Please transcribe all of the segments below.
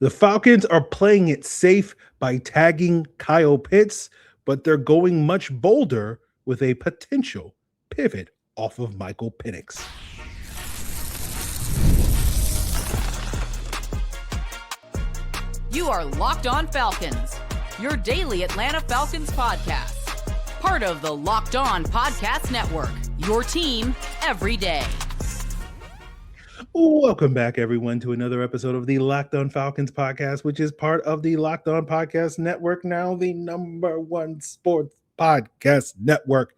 The Falcons are playing it safe by tagging Kyle Pitts, but they're going much bolder with a potential pivot off of Michael Penix. You are Locked On Falcons, your daily Atlanta Falcons podcast. Part of the Locked On Podcast Network, your team every day. Welcome back, everyone, to another episode of the Locked On Falcons podcast, which is part of the Locked On Podcast Network, now the #1 sports podcast network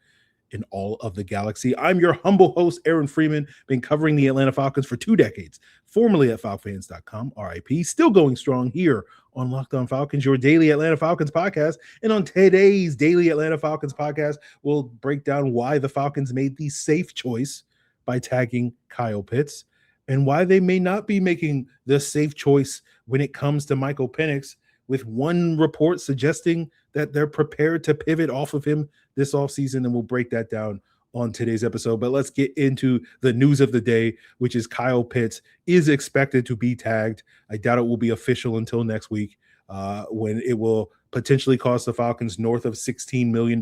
in all of the galaxy. I'm your humble host, Aaron Freeman, been covering the Atlanta Falcons for 2 decades, formerly at falcons.com, RIP, still going strong here on Locked On Falcons, your daily Atlanta Falcons podcast. And on today's daily Atlanta Falcons podcast, we'll break down why the Falcons made the safe choice by tagging Kyle Pitts, and why they may not be making the safe choice when it comes to Michael Penix, with one report suggesting that they're prepared to pivot off of him this offseason, and we'll break that down on today's episode. But let's get into the news of the day, which is Kyle Pitts is expected to be tagged. I doubt it will be official until next week, when it will potentially cost the Falcons north of $16 million.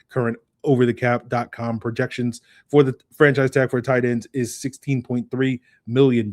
Current overthecap.com projections for the franchise tag for tight ends is $16.3 million.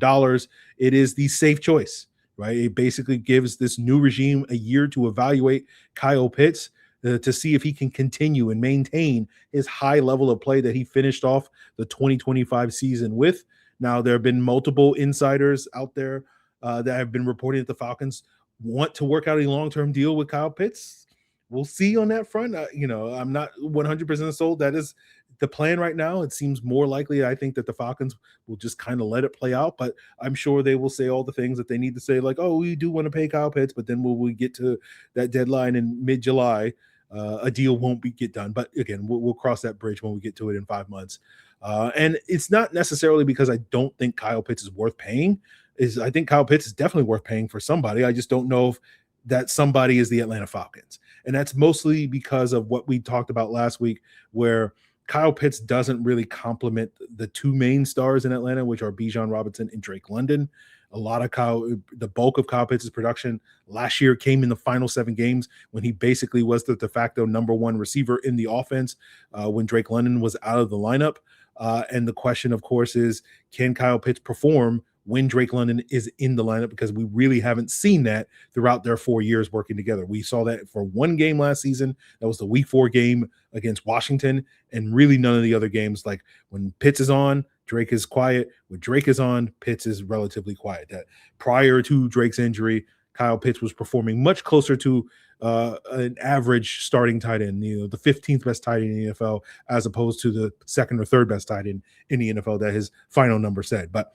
It is the safe choice, right? It basically gives this new regime a year to evaluate Kyle Pitts to see if he can continue and maintain his high level of play that he finished off the 2025 season with. Now, there have been multiple insiders out there that have been reporting that the Falcons want to work out a long-term deal with Kyle Pitts. We'll see on that front. I'm not 100% sold. That is the plan right now. It seems more likely, I think, that the Falcons will just kind of let it play out, but I'm sure they will say all the things that they need to say, like, oh, we do want to pay Kyle Pitts, but then when we get to that deadline in mid-July, a deal won't get done. But again, we'll cross that bridge when we get to it in 5 months. And it's not necessarily because I don't think Kyle Pitts is worth paying. I think Kyle Pitts is definitely worth paying for somebody. I just don't know if that somebody is the Atlanta Falcons. And that's mostly because of what we talked about last week, where Kyle Pitts doesn't really complement the two main stars in Atlanta, which are Bijan Robinson and Drake London. The bulk of Kyle Pitts' production last year came in the final 7 games when he basically was the de facto #1 receiver in the offense when Drake London was out of the lineup. And the question, of course, is, can Kyle Pitts perform when Drake London is in the lineup? Because we really haven't seen that throughout their 4 years working together. We saw that for one game last season. That was the week 4 game against Washington, and really none of the other games. Like, when Pitts is on, Drake is quiet. When Drake is on, Pitts is relatively quiet. That prior to Drake's injury, Kyle Pitts was performing much closer to an average starting tight end, the 15th best tight end in the NFL, as opposed to the 2nd or 3rd best tight end in the NFL that his final number said. But,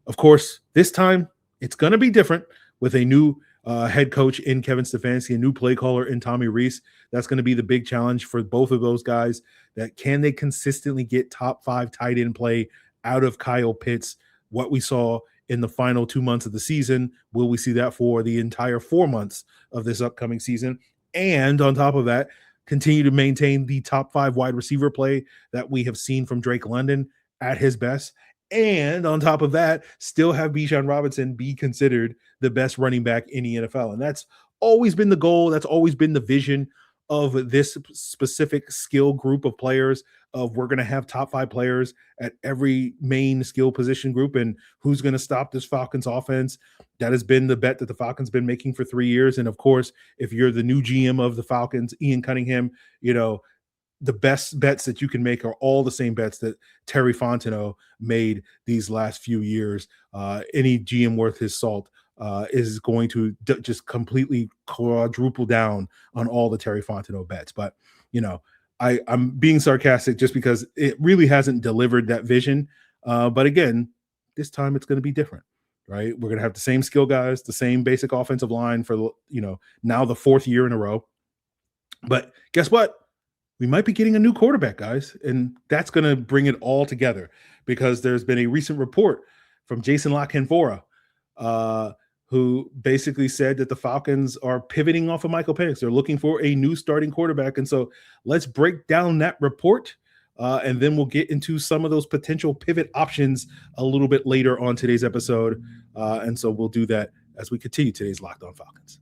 of course, this time it's going to be different with a new head coach in Kevin Stefanski, a new play caller in Tommy Rees. That's going to be the big challenge for both of those guys. That can they consistently get top 5 tight end play out of Kyle Pitts? What we saw in the final 2 months of the season, will we see that for the entire 4 months of this upcoming season? And on top of that, continue to maintain the top 5 wide receiver play that we have seen from Drake London at his best. And on top of that, still have Bijan Robinson be considered the best running back in the NFL. And that's always been the goal. That's always been the vision of this specific skill group of players, of we're going to have top 5 players at every main skill position group. And who's going to stop this Falcons offense? That has been the bet that the Falcons been making for 3 years. And of course, if you're the new GM of the Falcons, Ian Cunningham, the best bets that you can make are all the same bets that Terry Fontenot made these last few years. Any GM worth his salt is going to just completely quadruple down on all the Terry Fontenot bets. But, I'm being sarcastic just because it really hasn't delivered that vision. But again, this time it's going to be different, right? We're going to have the same skill guys, the same basic offensive line for, now the 4th year in a row. But guess what? We might be getting a new quarterback, guys, and that's going to bring it all together, because there's been a recent report from Jason La Canfora, who basically said that the Falcons are pivoting off of Michael Penix. They're looking for a new starting quarterback. And so let's break down that report, and then we'll get into some of those potential pivot options a little bit later on today's episode. And so we'll do that as we continue today's Locked On Falcons.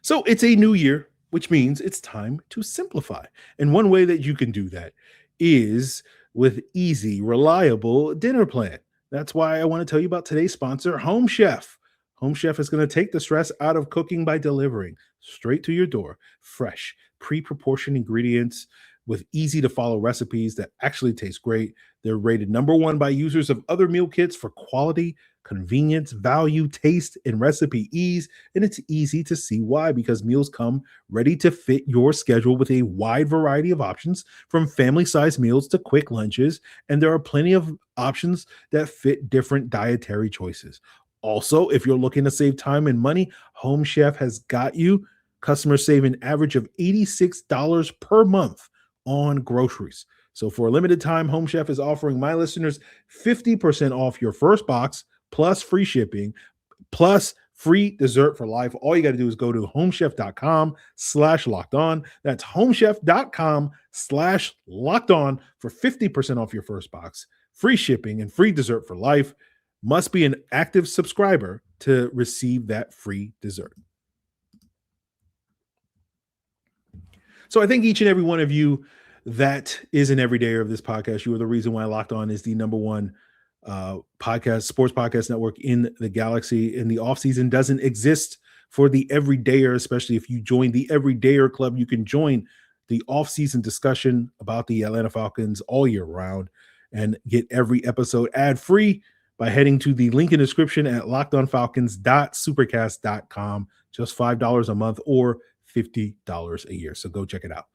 So it's a new year, which means it's time to simplify. And one way that you can do that is with easy, reliable dinner plan. That's why I want to tell you about today's sponsor, Home Chef. Home Chef is going to take the stress out of cooking by delivering straight to your door fresh, pre-proportioned ingredients with easy-to-follow recipes that actually taste great. They're rated #1 by users of other meal kits for quality, convenience, value, taste, and recipe ease. And it's easy to see why, because meals come ready to fit your schedule with a wide variety of options, from family-sized meals to quick lunches. And there are plenty of options that fit different dietary choices. Also, if you're looking to save time and money, Home Chef has got you. Customers save an average of $86 per month on groceries. So for a limited time, Home Chef is offering my listeners 50% off your first box, plus free shipping, plus free dessert for life. All you got to do is go to homechef.com/lockedon. That's homechef.com/lockedon for 50% off your first box, free shipping, and free dessert for life. Must be an active subscriber to receive that free dessert. So I think each and every one of you that is an everydayer of this podcast, you are the reason why Locked On is the #1 sports podcast network in the galaxy. And the offseason doesn't exist for the everydayer, especially if you join the everydayer club. You can join the offseason discussion about the Atlanta Falcons all year round and get every episode ad-free by heading to the link in the description at lockedonfalcons.supercast.com. Just $5 a month or $50 a year. So go check it out.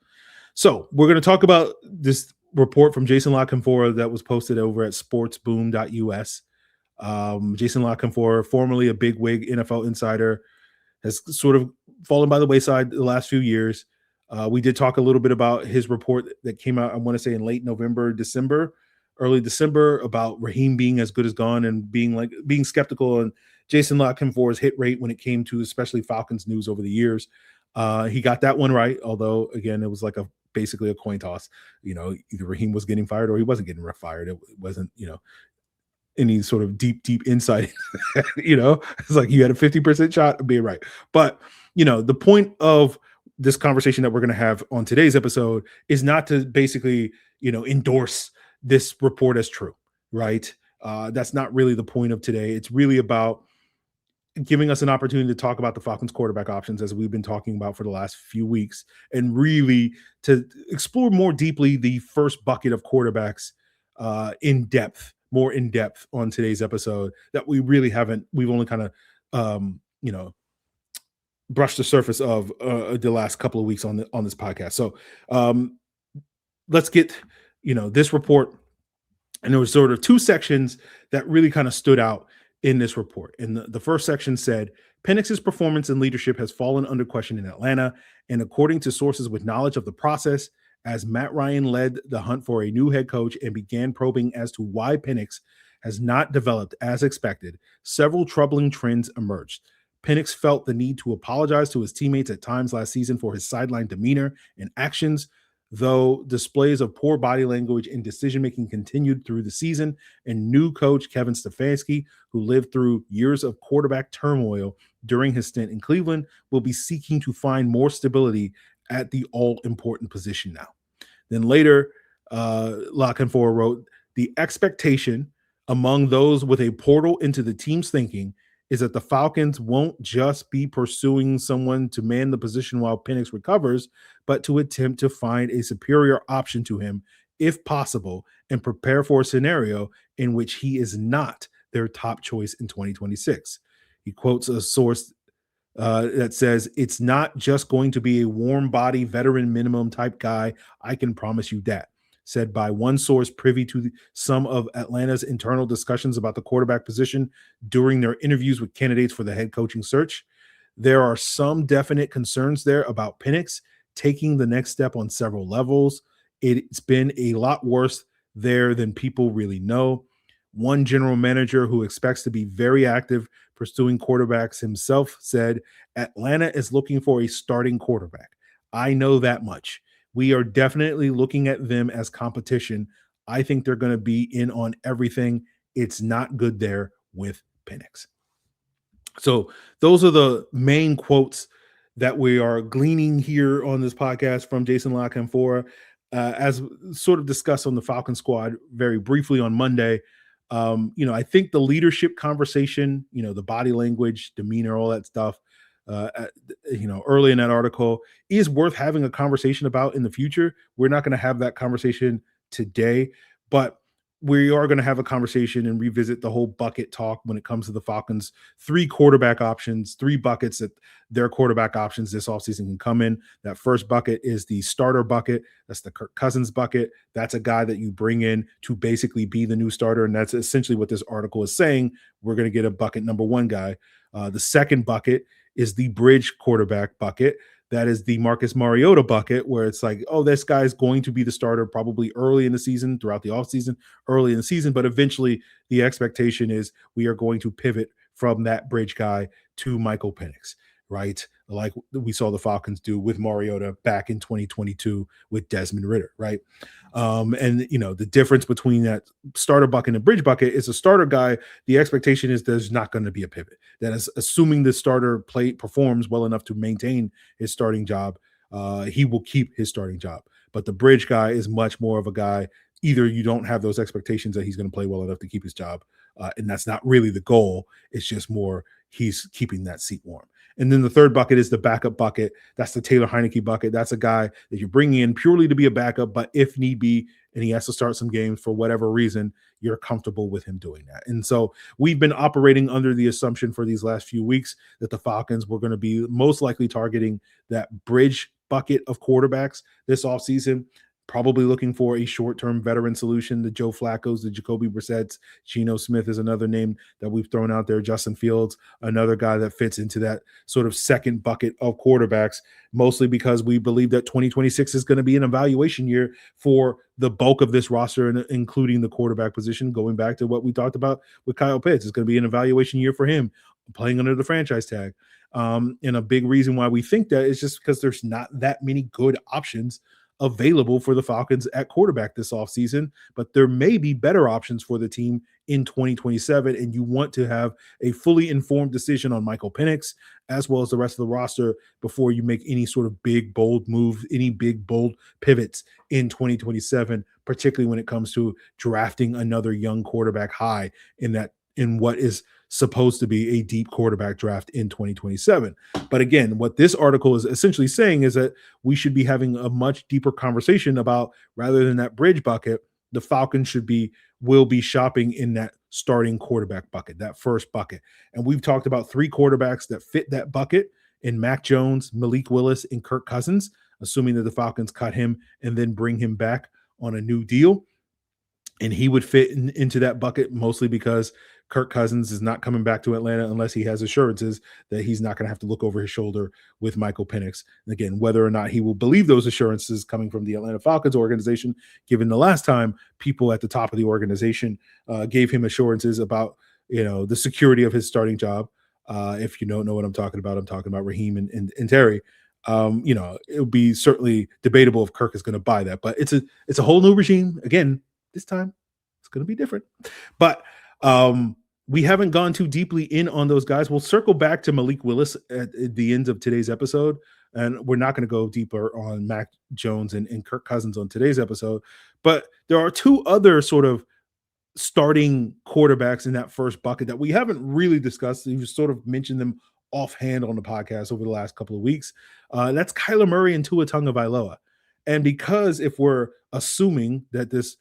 So we're going to talk about this report from Jason La Canfora that was posted over at sportsboom.us. Jason La Canfora, formerly a bigwig NFL insider, has sort of fallen by the wayside the last few years. We did talk a little bit about his report that came out, I want to say in late November, early December, about Raheem being as good as gone and being skeptical, and Jason La Canfora's hit rate when it came to especially Falcons news over the years. He got that one right, although again, it was like basically a coin toss. Either Raheem was getting fired or he wasn't getting fired. It wasn't, any sort of deep insight. It's like you had a 50% shot of being right. But the point of this conversation that we're going to have on today's episode is not to basically, endorse this report as true, right? That's not really the point of today. It's really about giving us an opportunity to talk about the Falcons quarterback options, as we've been talking about for the last few weeks, and really to explore more deeply the first bucket of quarterbacks more in depth on today's episode that we really haven't. We've only kind of, brushed the surface of the last couple of weeks on this podcast. So let's get, this report. And there was sort of two sections that really kind of stood out in this report. And the first section said, Penix's performance and leadership has fallen under question in Atlanta. And according to sources with knowledge of the process, as Matt Ryan led the hunt for a new head coach and began probing as to why Penix has not developed as expected, several troubling trends emerged. Penix felt the need to apologize to his teammates at times last season for his sideline demeanor and actions, though displays of poor body language and decision-making continued through the season. And new coach Kevin Stefanski, who lived through years of quarterback turmoil during his stint in Cleveland, will be seeking to find more stability at the all-important position now. Then later, La Canfora wrote, the expectation among those with a portal into the team's thinking is that the Falcons won't just be pursuing someone to man the position while Penix recovers, but to attempt to find a superior option to him, if possible, and prepare for a scenario in which he is not their top choice in 2026. He quotes a source that says, it's not just going to be a warm body, veteran minimum type guy. I can promise you that. Said by one source privy to some of Atlanta's internal discussions about the quarterback position during their interviews with candidates for the head coaching search. There are some definite concerns there about Penix taking the next step on several levels. It's been a lot worse there than people really know. One general manager who expects to be very active pursuing quarterbacks himself said, Atlanta is looking for a starting quarterback. I know that much. We are definitely looking at them as competition. I think they're going to be in on everything. It's not good there with Penix. So those are the main quotes that we are gleaning here on this podcast from Jason La Canfora. As sort of discussed on the Falcon squad very briefly on Monday, I think the leadership conversation, the body language, demeanor, all that stuff, early in that article is worth having a conversation about in the future. We're not going to have that conversation today, but we are going to have a conversation and revisit the whole bucket talk when it comes to the Falcons' 3 quarterback options, 3 buckets that their quarterback options this offseason can come in. That first bucket is the starter bucket. That's the Kirk Cousins bucket. That's a guy that you bring in to basically be the new starter. And that's essentially what this article is saying. We're going to get a bucket number 1 guy. The second bucket is the bridge quarterback bucket. That is the Marcus Mariota bucket, where it's like, oh, this guy's going to be the starter probably early in the season, throughout the offseason, early in the season. But eventually the expectation is we are going to pivot from that bridge guy to Michael Penix, right? Like we saw the Falcons do with Mariota back in 2022 with Desmond Ridder, right? The difference between that starter bucket and bridge bucket is a starter guy. The expectation is there's not going to be a pivot. That is assuming the starter performs well enough to maintain his starting job. He will keep his starting job. But the bridge guy is much more of a guy. Either you don't have those expectations that he's going to play well enough to keep his job, and that's not really the goal. It's just more he's keeping that seat warm. And then the third bucket is the backup bucket. That's the Taylor Heineke bucket. That's a guy that you're bringing in purely to be a backup, but if need be, and he has to start some games for whatever reason, you're comfortable with him doing that. And so we've been operating under the assumption for these last few weeks that the Falcons were going to be most likely targeting that bridge bucket of quarterbacks this offseason, probably looking for a short-term veteran solution. The Joe Flacco's, the Jacoby Brissett's, Geno Smith is another name that we've thrown out there. Justin Fields, another guy that fits into that sort of second bucket of quarterbacks, mostly because we believe that 2026 is going to be an evaluation year for the bulk of this roster, including the quarterback position, going back to what we talked about with Kyle Pitts. It's going to be an evaluation year for him, playing under the franchise tag. And a big reason why we think that is just because there's not that many good options available for the Falcons at quarterback this offseason, but there may be better options for the team in 2027, and you want to have a fully informed decision on Michael Penix as well as the rest of the roster before you make any sort of big, bold move, any big, bold pivots in 2027, particularly when it comes to drafting another young quarterback high in what is supposed to be a deep quarterback draft in 2027. But again, what this article is essentially saying is that we should be having a much deeper conversation about, rather than that bridge bucket, the Falcons will be shopping in that starting quarterback bucket, that first bucket. And we've talked about 3 quarterbacks that fit that bucket in Mac Jones, Malik Willis, and Kirk Cousins, assuming that the Falcons cut him and then bring him back on a new deal. And he would fit into that bucket mostly because Kirk Cousins is not coming back to Atlanta unless he has assurances that he's not going to have to look over his shoulder with Michael Penix. And again, whether or not he will believe those assurances coming from the Atlanta Falcons organization, given the last time people at the top of the organization gave him assurances about, the security of his starting job. If you don't know what I'm talking about Raheem and Terry. It would be certainly debatable if Kirk is going to buy that, but it's a whole new regime. Again, this time it's going to be different, but we haven't gone too deeply in on those guys. We'll circle back to Malik Willis at the end of today's episode, and we're not going to go deeper on Mac Jones and Kirk Cousins on today's episode. But there are 2 other sort of starting quarterbacks in that first bucket that we haven't really discussed. You've sort of mentioned them offhand on the podcast over the last couple of weeks. That's Kyler Murray and Tua Tagovailoa. And because if we're assuming that this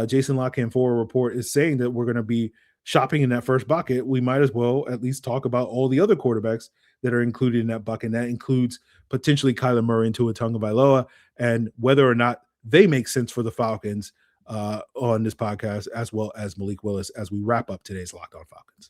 Jason La Canfora report is saying that we're going to be shopping in that first bucket, we might as well at least talk about all the other quarterbacks that are included in that bucket. And that includes potentially Kyler Murray and Tua Tagovailoa, and whether or not they make sense for the Falcons on this podcast, as well as Malik Willis, as we wrap up today's Locked On Falcons.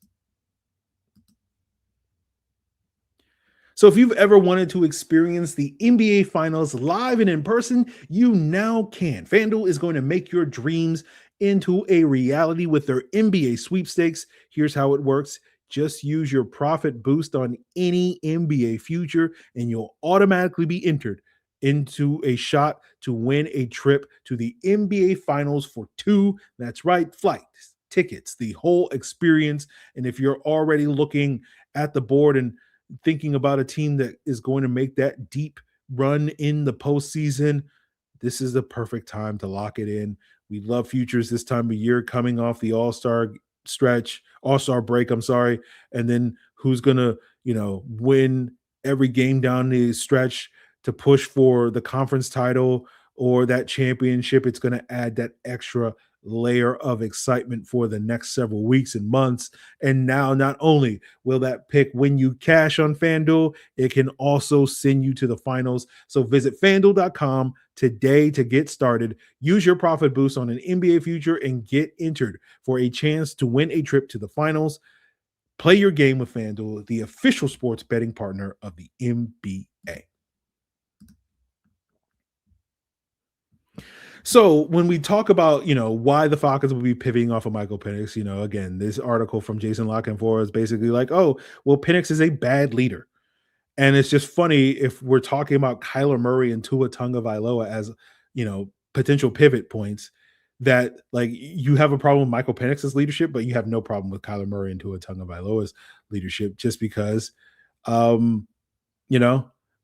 So if you've ever wanted to experience the NBA Finals live and in person, you now can. FanDuel is going to make your dreams into a reality with their NBA sweepstakes. Here's how it works. Just use your profit boost on any NBA future, and you'll automatically be entered into a shot to win a trip to the NBA Finals for 2, that's right, flights tickets, the whole experience. And if you're already looking at the board and thinking about a team that is going to make that deep run in the postseason, this is the perfect time to lock it in. We love futures this time of year, coming off the All-Star break, I'm sorry. And then who's going to, win every game down the stretch to push for the conference title or that championship. It's going to add that extra layer of excitement for the next several weeks and months. And now, not only will that pick win you cash on FanDuel, it can also send you to the finals. So visit FanDuel.com today to get started. Use your profit boost on an NBA future and get entered for a chance to win a trip to the finals. Play your game with FanDuel, the official sports betting partner of the NBA. So when we talk about, why the Falcons will be pivoting off of Michael Penix, again, this article from Jason Lockenfor is basically like, oh, well, Penix is a bad leader. And it's just funny if we're talking about Kyler Murray and Tua Tagovailoa as, potential pivot points, that like you have a problem with Michael Penix's leadership, but you have no problem with Kyler Murray and Tua Tagovailoa's leadership just because,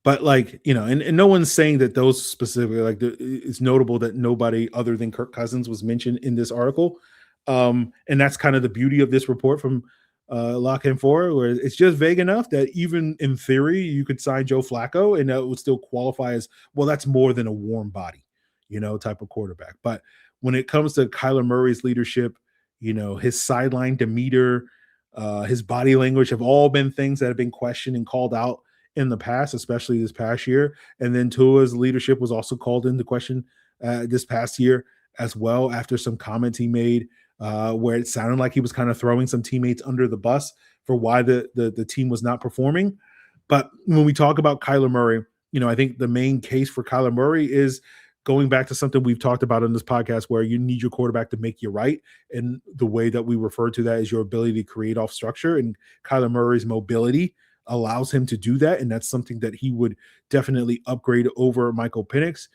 but and no one's saying that those specifically, it's notable that nobody other than Kirk Cousins was mentioned in this article. And that's kind of the beauty of this report from Lock and Four, where it's just vague enough that even in theory, you could sign Joe Flacco and that would still qualify as, well, that's more than a warm body, type of quarterback. But when it comes to Kyler Murray's leadership, his sideline demeanor, his body language have all been things that have been questioned and called out in the past, especially this past year. And then Tua's leadership was also called into question this past year as well, after some comments he made where it sounded like he was kind of throwing some teammates under the bus for why the team was not performing. But when we talk about Kyler Murray, I think the main case for Kyler Murray is going back to something we've talked about in this podcast, where you need your quarterback to make you right. And the way that we refer to that is your ability to create off structure. And Kyler Murray's mobility allows him to do that. And that's something that he would definitely upgrade over Michael Penix.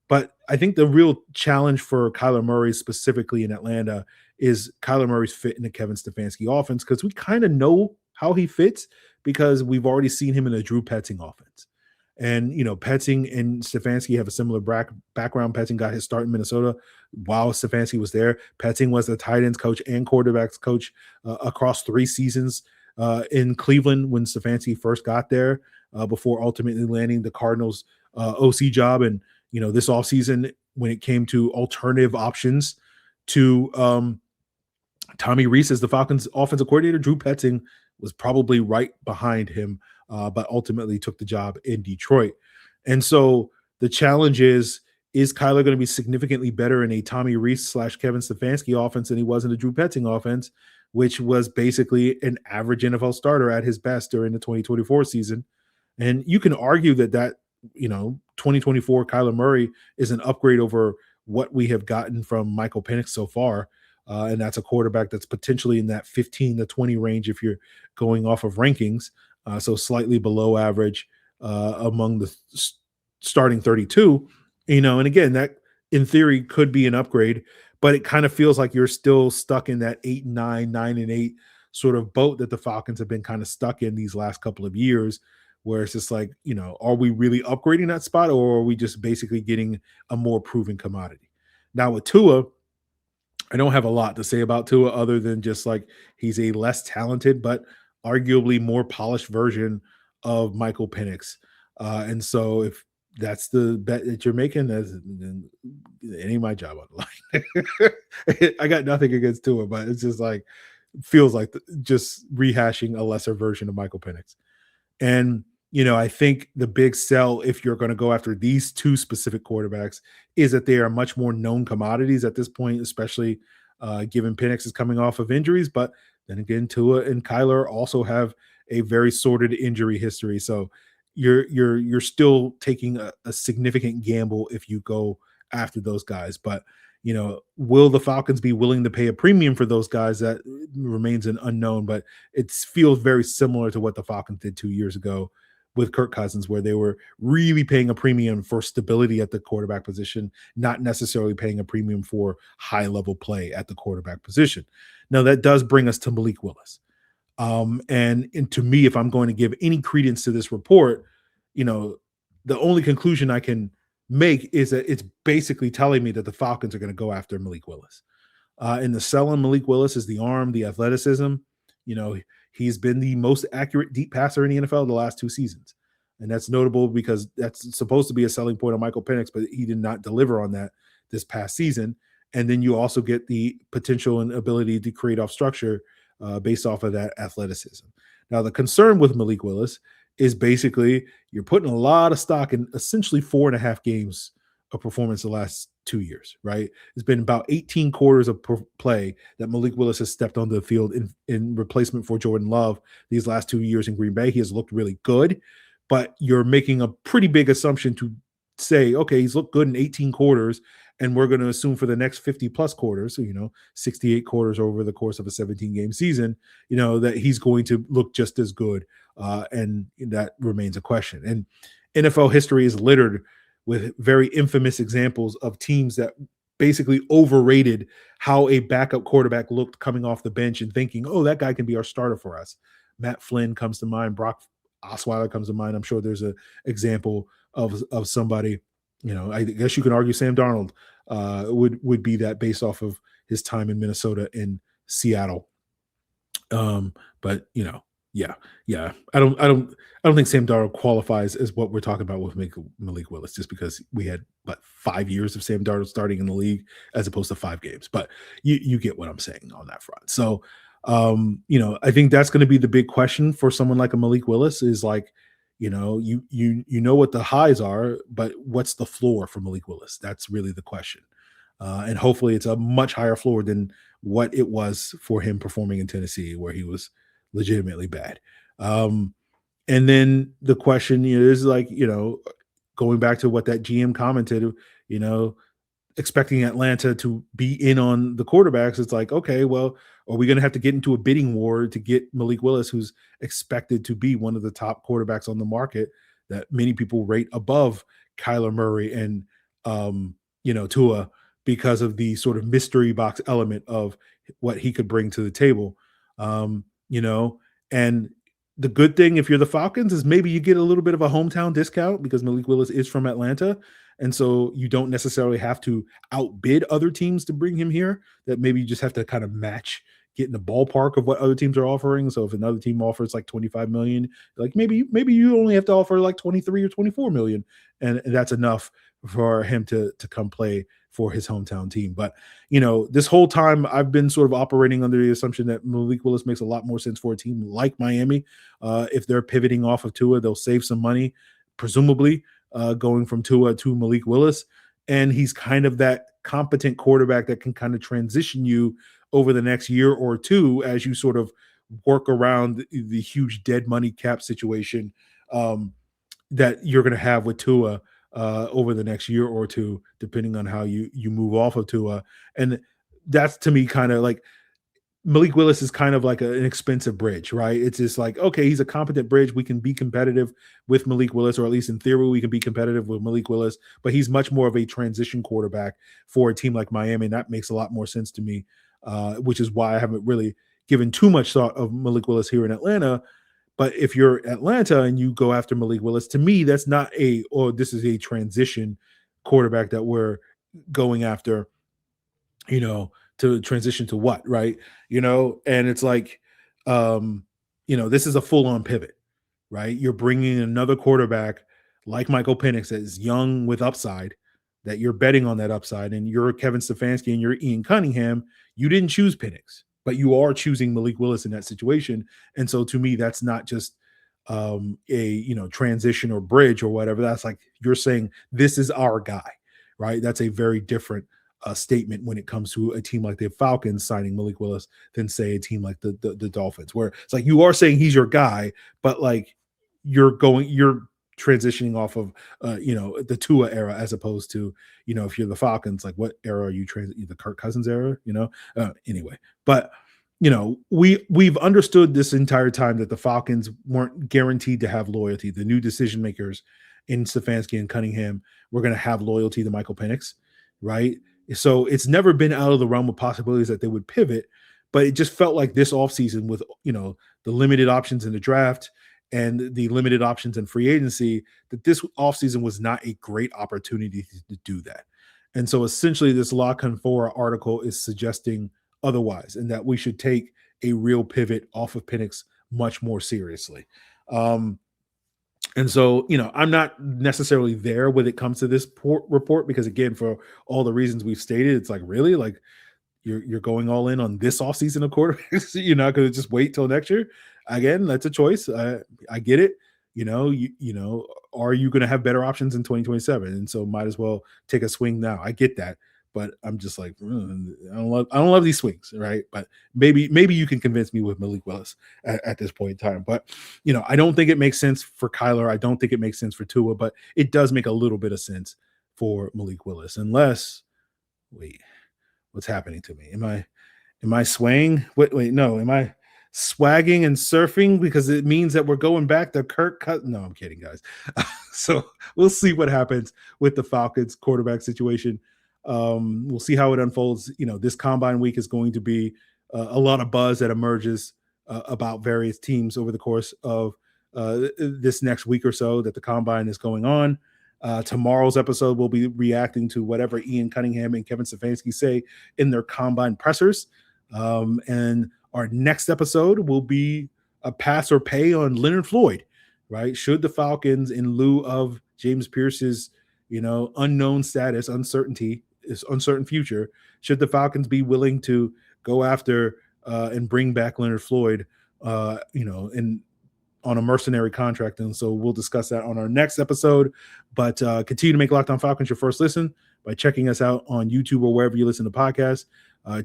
But I think the real challenge for Kyler Murray specifically in Atlanta is Kyler Murray's fit in the Kevin Stefanski offense, because we kind of know how he fits because we've already seen him in a Drew Petzing offense. And, Petzing and Stefanski have a similar background. Petzing got his start in Minnesota while Stefanski was there. Petzing was the tight ends coach and quarterbacks coach across 3 seasons in Cleveland when Stefanski first got there before ultimately landing the Cardinals OC job. And, this offseason, when it came to alternative options to Tommy Rees as the Falcons offensive coordinator, Drew Petzing was probably right behind him, but ultimately took the job in Detroit. And so the challenge is Kyler going to be significantly better in a Tommy Rees / Kevin Stefanski offense than he was in the Drew Petzing offense, which was basically an average NFL starter at his best during the 2024 season. And you can argue that 2024 Kyler Murray is an upgrade over what we have gotten from Michael Penix so far. And that's a quarterback that's potentially in that 15 to 20 range if you're going off of rankings. So slightly below average among the starting 32. And again, that in theory could be an upgrade, but it kind of feels like you're still stuck in that 8-9, 9-8 sort of boat that the Falcons have been kind of stuck in these last couple of years, where it's just like, are we really upgrading that spot, or are we just basically getting a more proven commodity? Now with Tua, I don't have a lot to say about Tua other than just like he's a less talented but arguably more polished version of Michael Penix. And so if that's the bet that you're making, then it ain't my job on the line. I got nothing against Tua, but it's just like feels like just rehashing a lesser version of Michael Penix. And I think the big sell, if you're going to go after these 2 specific quarterbacks, is that they are much more known commodities at this point, especially given Penix is coming off of injuries. But then again, Tua and Kyler also have a very sordid injury history. So you're still taking a significant gamble if you go after those guys. But, will the Falcons be willing to pay a premium for those guys? That remains an unknown, but it feels very similar to what the Falcons did 2 years ago with Kirk Cousins, where they were really paying a premium for stability at the quarterback position, not necessarily paying a premium for high-level play at the quarterback position. Now that does bring us to Malik Willis. And to me, if I'm going to give any credence to this report, the only conclusion I can make is that it's basically telling me that the Falcons are going to go after Malik Willis. And the sell on Malik Willis is the arm, the athleticism. He's been the most accurate deep passer in the NFL the last 2 seasons. And that's notable because that's supposed to be a selling point of Michael Penix, but he did not deliver on that this past season. And then you also get the potential and ability to create off structure based off of that athleticism. Now, the concern with Malik Willis is basically you're putting a lot of stock in essentially 4.5 games of performance the last 2 years, right? It's been about 18 quarters of play that Malik Willis has stepped onto the field in replacement for Jordan Love these last 2 years in Green Bay. He has looked really good, but you're making a pretty big assumption to say, okay, he's looked good in 18 quarters, and we're going to assume for the next 50 plus quarters, so, 68 quarters over the course of a 17-game season, that he's going to look just as good. And that remains a question. And NFL history is littered with very infamous examples of teams that basically overrated how a backup quarterback looked coming off the bench and thinking, oh, that guy can be our starter for us. Matt Flynn comes to mind. Brock Osweiler comes to mind. I'm sure there's an example of somebody, I guess you can argue Sam Darnold would be that based off of his time in Minnesota and Seattle. But yeah. I don't think Sam Darnold qualifies as what we're talking about with Malik Willis, just because we had 5 years of Sam Darnold starting in the league as opposed to 5 games. But you get what I'm saying on that front. So I think that's going to be the big question for someone like a Malik Willis is like, you know what the highs are, but what's the floor for Malik Willis? That's really the question. And hopefully it's a much higher floor than what it was for him performing in Tennessee, where he was legitimately bad. And then the question is like, going back to what that GM commented, expecting Atlanta to be in on the quarterbacks. It's like, okay, well, are we going to have to get into a bidding war to get Malik Willis, who's expected to be one of the top quarterbacks on the market that many people rate above Kyler Murray and, Tua, because of the sort of mystery box element of what he could bring to the table. And the good thing, if you're the Falcons, is maybe you get a little bit of a hometown discount because Malik Willis is from Atlanta. And so you don't necessarily have to outbid other teams to bring him here, that maybe you just have to kind of match, get in the ballpark of what other teams are offering. So if another team offers like 25 million, like maybe you only have to offer like 23 or 24 million. And that's enough for him to come play for his hometown team. But, this whole time I've been sort of operating under the assumption that Malik Willis makes a lot more sense for a team like Miami. If they're pivoting off of Tua, they'll save some money, presumably going from Tua to Malik Willis. And he's kind of that competent quarterback that can kind of transition you over the next year or two as you sort of work around the huge dead money cap situation that you're going to have with Tua over the next year or two, depending on how you move off of Tua. And that's, to me, kind of like Malik Willis is kind of like an expensive bridge, right? It's just like, okay, he's a competent bridge. We can be competitive with Malik Willis, or at least in theory, we can be competitive with Malik Willis, but he's much more of a transition quarterback for a team like Miami. And that makes a lot more sense to me, which is why I haven't really given too much thought of Malik Willis here in Atlanta. But if you're Atlanta and you go after Malik Willis, to me, that's not this is a transition quarterback that we're going after, to transition to what, right? And it's like, this is a full-on pivot, right? You're bringing another quarterback like Michael Penix that is young with upside, that you're betting on that upside, and you're Kevin Stefanski and you're Ian Cunningham. You didn't choose Penix, but you are choosing Malik Willis in that situation. And so to me, that's not just a transition or bridge or whatever. That's like you're saying this is our guy, right? That's a very different statement when it comes to a team like the Falcons signing Malik Willis than, say, a team like the Dolphins, where it's like you are saying he's your guy, but like you're transitioning off of the Tua era, as opposed to if you're the Falcons, like what era are you the Kirk Cousins era, anyway. But we've understood this entire time that the Falcons weren't guaranteed to have loyalty. The new decision makers in Stefanski and Cunningham were going to have loyalty to Michael Penix, right? So it's never been out of the realm of possibilities that they would pivot. But it just felt like this offseason with, the limited options in the draft and the limited options in free agency, that this offseason was not a great opportunity to do that. And so essentially this Lock on 4 article is suggesting otherwise, and that we should take a real pivot off of Penix much more seriously. And so, I'm not necessarily there when it comes to this report, because again, for all the reasons we've stated, it's like, really, like you're going all in on this offseason of quarterbacks. You're not going to just wait till next year. Again, that's a choice. I get it. Are you going to have better options in 2027? And so might as well take a swing now. I get that. But I'm just like, I don't love these swings, right? But maybe you can convince me with Malik Willis at this point in time. But I don't think it makes sense for Kyler. I don't think it makes sense for Tua, but it does make a little bit of sense for Malik Willis. Unless, wait, what's happening to me? Am I swaying? Wait, no. Am I swagging and surfing because it means that we're going back to Kirk Cousins? No, I'm kidding, guys. So we'll see what happens with the Falcons quarterback situation. We'll see how it unfolds. This combine week is going to be a lot of buzz that emerges about various teams over the course of this next week or so that the combine is going on. Tomorrow's episode will be reacting to whatever Ian Cunningham and Kevin Stefanski say in their combine pressers. And our next episode will be a pass or pay on Leonard Floyd, right? Should the Falcons, in lieu of James Pierce's, unknown status, uncertain future, should the Falcons be willing to go after and bring back Leonard Floyd, on a mercenary contract? And so we'll discuss that on our next episode. But continue to make Locked On Falcons your first listen by checking us out on YouTube or wherever you listen to podcasts.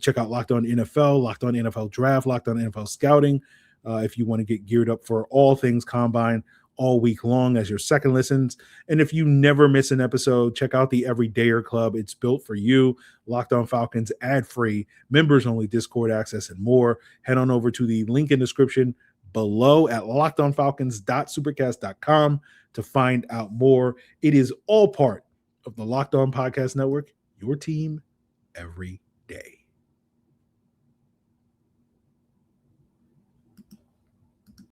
Check out Locked On NFL, Locked On NFL Draft, Locked On NFL Scouting, if you want to get geared up for all things combine all week long as your second listens. And if you never miss an episode, check out the Everydayer Club. It's built for you. Locked On Falcons, ad-free, members-only Discord access, and more. Head on over to the link in description below at lockedonfalcons.supercast.com to find out more. It is all part of the Locked On Podcast Network, your team every